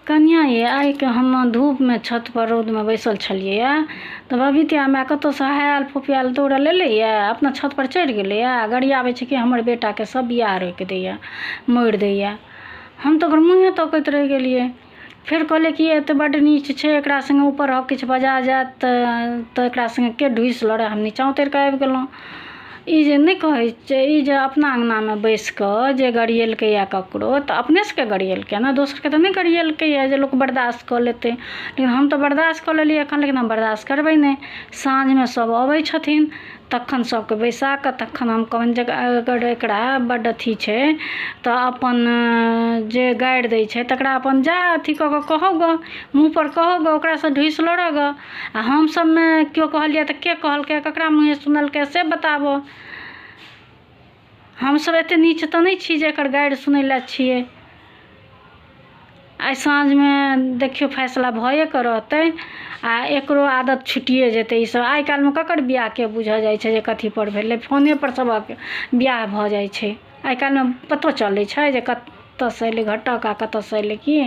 कनिया ये आइ के हम धूप में छत पर रौद में बैसल छलिए तो बबीतिया माय कतो से हायल फुफियाल दौड़ ले अपना छत पर चढ़ गए गाड़ी आवे कि हमर बेटा के सब बियाह रोक दैया मोड़ दैया। हम तो मुँहे तकैत रह गलिए। फिर कहले कि ये तो बड़ नीच छे एकरा संगे ऊपर हो किछ बजा जात तो एकरा संगे के ढुस लड़े। हम नीचा उतर के आबि गेलहुँ। ई जे नहीं कहे छै ई जे अपना अंगना में बैस के जे गरिएलकै या ककरो तो अपने से के गरिएलकै ना, दोसर के तो नहीं गरिएलकै या जे लोग बर्दाश्त कर लेते। लेकिन हम तो बर्दाश्त कर लेलिए एखन, लेकिन हम बर्दाश्त करबै नहीं। साँझ में सब अबै छथिन तखन सबके बैसा के तखन हम कहन जे अगर एकरा बड अथी छै तो अपन जे गाड़ि दै छै तकरा अपन जा अथी कऽ के कहो ग, मुँह पर कहो ग, ओकरा से ढुस लड़ो ग। आ हम सब में क्यों कहलिए तो के कहलकै ककरा मुँहे सुनलकै से बताबो। हम सब एते नीच तो नहीं छी जे एकर गाड़ि सुनै ला छिए। आइ साँझ में देखियो फैसला भये के रहतै आ एकरो आदत छुटिए जेतै। ई सब आइ काल्हि में ककर बियाह के बुझा जाइ छै जे कथी पर भेलै, फोने पर सबक बियाह भ जाइ छै। आइ काल्हि में पतो चलै छै जे कतऽ से एलै घटक आ कतऽ से एलै की।